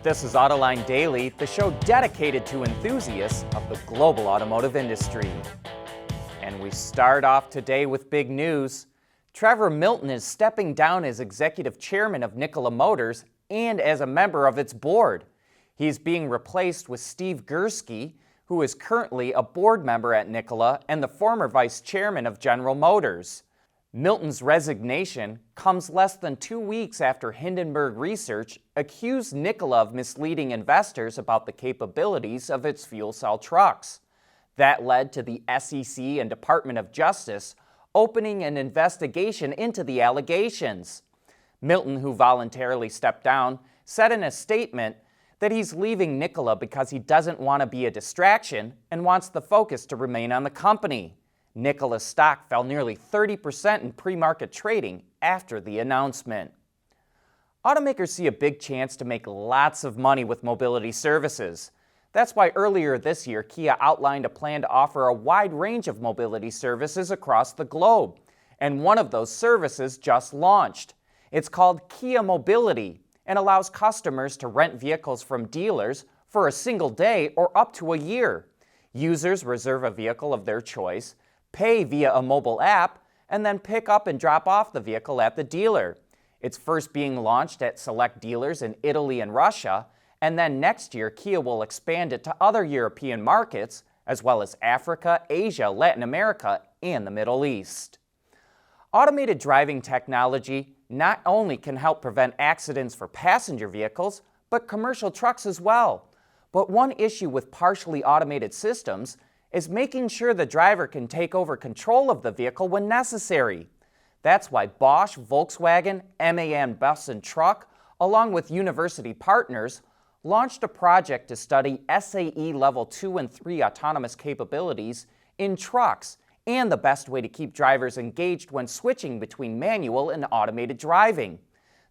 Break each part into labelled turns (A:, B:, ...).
A: This is Autoline Daily, the show dedicated to enthusiasts of the global automotive industry. And we start off today with big news. Trevor Milton is stepping down as executive chairman of Nikola Motors and as a member of its board. He's being replaced with Steve Gursky, who is currently a board member at Nikola and the former vice chairman of General Motors. Milton's resignation comes less than 2 weeks after Hindenburg Research accused Nikola of misleading investors about the capabilities of its fuel cell trucks. That led to the SEC and Department of Justice opening an investigation into the allegations. Milton, who voluntarily stepped down, said in a statement that he's leaving Nikola because he doesn't want to be a distraction and wants the focus to remain on the company. Nikola's stock fell nearly 30% in pre-market trading after the announcement. Automakers see a big chance to make lots of money with mobility services. That's why earlier this year, Kia outlined a plan to offer a wide range of mobility services across the globe. And one of those services just launched. It's called Kia Mobility and allows customers to rent vehicles from dealers for a single day or up to a year. Users reserve a vehicle of their choice, pay via a mobile app, and then pick up and drop off the vehicle at the dealer. It's first being launched at select dealers in Italy and Russia, and then next year Kia will expand it to other European markets, as well as Africa, Asia, Latin America, and the Middle East. Automated driving technology not only can help prevent accidents for passenger vehicles, but commercial trucks as well. But one issue with partially automated systems is making sure the driver can take over control of the vehicle when necessary. That's why Bosch, Volkswagen, MAN Bus and Truck, along with university partners, launched a project to study SAE Level 2 and 3 autonomous capabilities in trucks and the best way to keep drivers engaged when switching between manual and automated driving.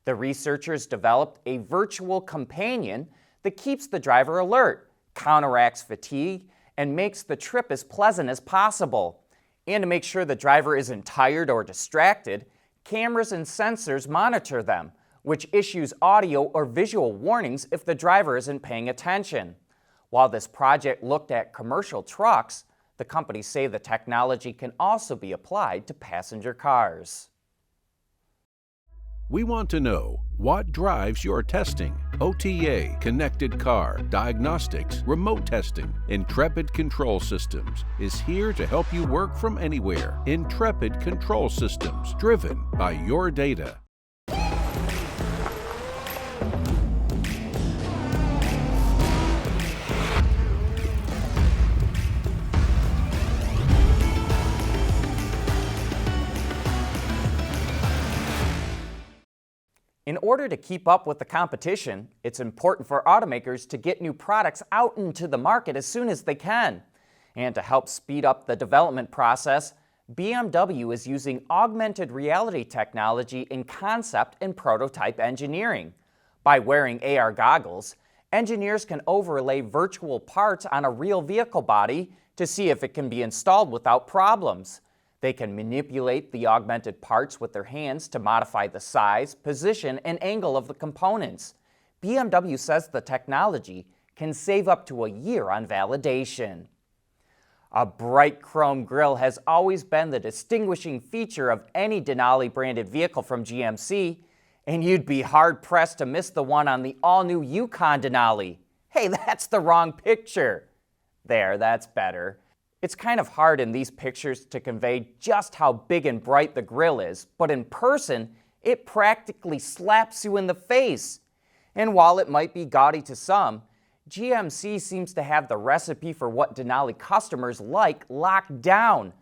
A: The researchers developed a virtual companion that keeps the driver alert, counteracts fatigue, and makes the trip as pleasant as possible. And to make sure the driver isn't tired or distracted, cameras and sensors monitor them, which issues audio or visual warnings if the driver isn't paying attention. While this project looked at commercial trucks, the companies say the technology can also be applied to passenger cars.
B: We want to know what drives your testing. OTA, connected car, diagnostics, remote testing. Intrepid Control Systems is here to help you work from anywhere. Intrepid Control Systems, driven by your data.
A: In order to keep up with the competition, it's important for automakers to get new products out into the market as soon as they can. And to help speed up the development process, BMW is using augmented reality technology in concept and prototype engineering. By wearing AR goggles, engineers can overlay virtual parts on a real vehicle body to see if it can be installed without problems. They can manipulate the augmented parts with their hands to modify the size, position, and angle of the components. BMW says the technology can save up to a year on validation. A bright chrome grille has always been the distinguishing feature of any Denali branded vehicle from GMC, and you'd be hard-pressed to miss the one on the all-new Yukon Denali. Hey, that's the wrong picture. There, that's better. It's kind of hard in these pictures to convey just how big and bright the grille is, but in person, it practically slaps you in the face. And while it might be gaudy to some, GMC seems to have the recipe for what Denali customers like locked down.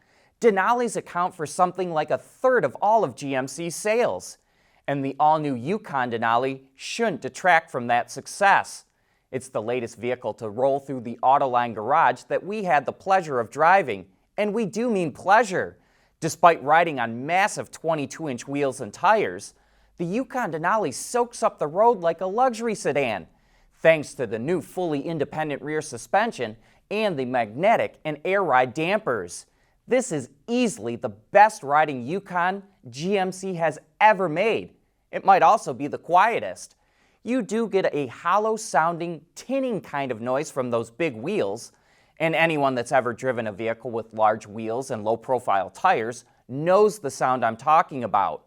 A: Denali's account for something like a third of all of GMC's sales. And the all-new Yukon Denali shouldn't detract from that success. It's the latest vehicle to roll through the Autoline garage that we had the pleasure of driving, and we do mean pleasure. Despite riding on massive 22-inch wheels and tires, the Yukon Denali soaks up the road like a luxury sedan, thanks to the new fully independent rear suspension and the magnetic and air ride dampers. This is easily the best riding Yukon GMC has ever made. It might also be the quietest. you do get a hollow sounding, tinning kind of noise from those big wheels, and anyone that's ever driven a vehicle with large wheels and low profile tires knows the sound I'm talking about.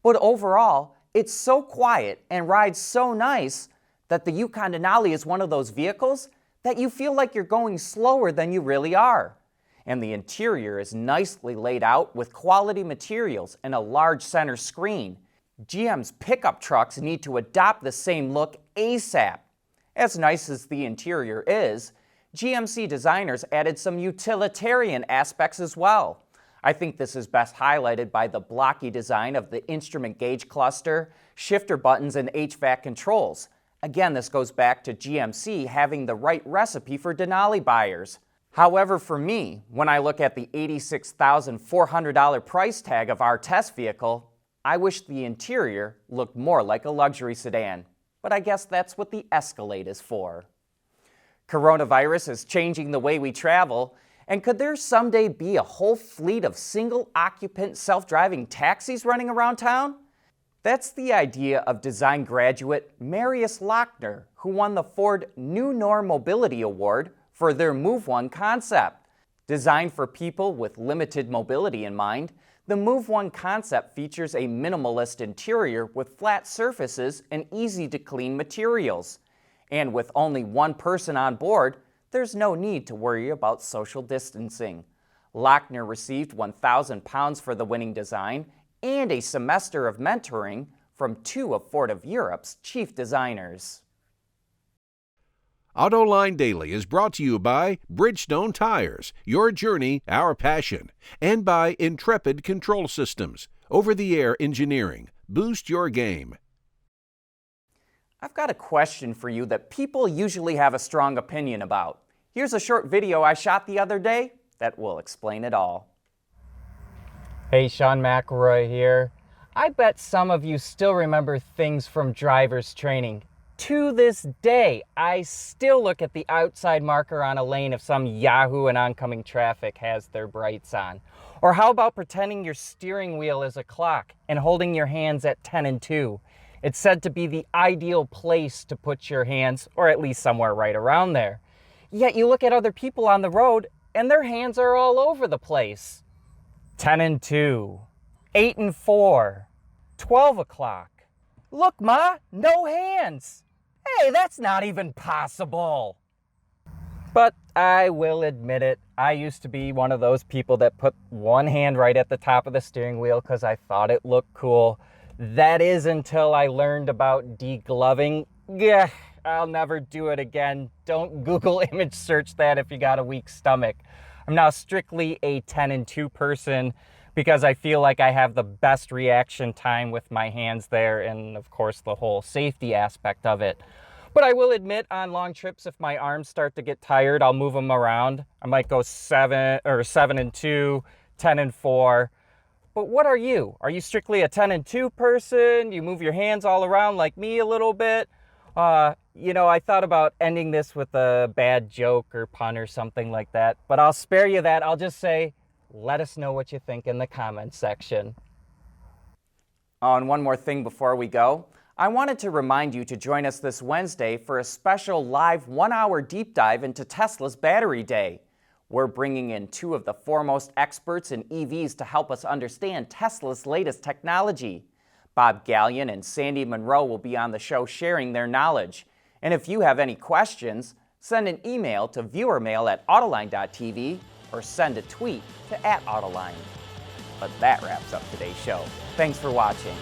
A: But overall, it's so quiet and rides so nice that the Yukon Denali is one of those vehicles that you feel like you're going slower than you really are. And the interior is nicely laid out with quality materials and a large center screen. GM's pickup trucks need to adopt the same look ASAP. As nice as the interior is, GMC designers added some utilitarian aspects as well. I think this is best highlighted by the blocky design of the instrument gauge cluster, shifter buttons, and HVAC controls. Again, this goes back to GMC having the right recipe for Denali buyers. However, for me, when I look at the $86,400 price tag of our test vehicle, I wish the interior looked more like a luxury sedan. But I guess that's what the Escalade is for. Coronavirus is changing the way we travel, and could there someday be a whole fleet of single occupant self-driving taxis running around town? That's the idea of design graduate Marius Lochner, who won the Ford New Norm Mobility Award for their Move One concept. Designed for people with limited mobility in mind, the Move One concept features a minimalist interior with flat surfaces and easy-to-clean materials. And with only one person on board, there's no need to worry about social distancing. Lochner received £1,000 for the winning design and a semester of mentoring from two of Ford of Europe's chief designers.
B: Autoline Daily is brought to you by Bridgestone Tires, your journey, our passion, and by Intrepid Control Systems, over-the-air engineering. Boost your game.
A: I've got a question for you that people usually have a strong opinion about. Here's a short video I shot the other day that will explain it all.
C: Hey, Sean McElroy here. I bet some of you still remember things from driver's training. To this day, I still look at the outside marker on a lane if some yahoo in oncoming traffic has their brights on. Or how about pretending your steering wheel is a clock and holding your hands at 10 and 2? It's said to be the ideal place to put your hands, or at least somewhere right around there. Yet you look at other people on the road and their hands are all over the place. 10 and 2, 8 and 4, 12 o'clock. Look, Ma, no hands. Hey, that's not even possible. But I will admit it, I used to be one of those people that put one hand right at the top of the steering wheel because I thought it looked cool. That is until I learned about degloving. Yeah, I'll never do it again. Don't Google image search that if you got a weak stomach. I'm now strictly a 10 and 2 person because I feel like I have the best reaction time with my hands there and of course the whole safety aspect of it. But I will admit on long trips, if my arms start to get tired, I'll move them around. I might go 7 and 2, 10 and 4. But what are you? Are you strictly a 10 and 2 person? You move your hands all around like me a little bit? I thought about ending this with a bad joke or pun or something like that, but I'll spare you that. I'll just say, let us know what you think in the comments section.
A: Oh, and one more thing before we go. I wanted to remind you to join us this Wednesday for a special live 1-hour deep dive into Tesla's Battery Day. We're bringing in two of the foremost experts in EVs to help us understand Tesla's latest technology. Bob Gallion and Sandy Monroe will be on the show sharing their knowledge. And if you have any questions, send an email to viewermail@autoline.tv or send a tweet to @Autoline. But that wraps up today's show. Thanks for watching.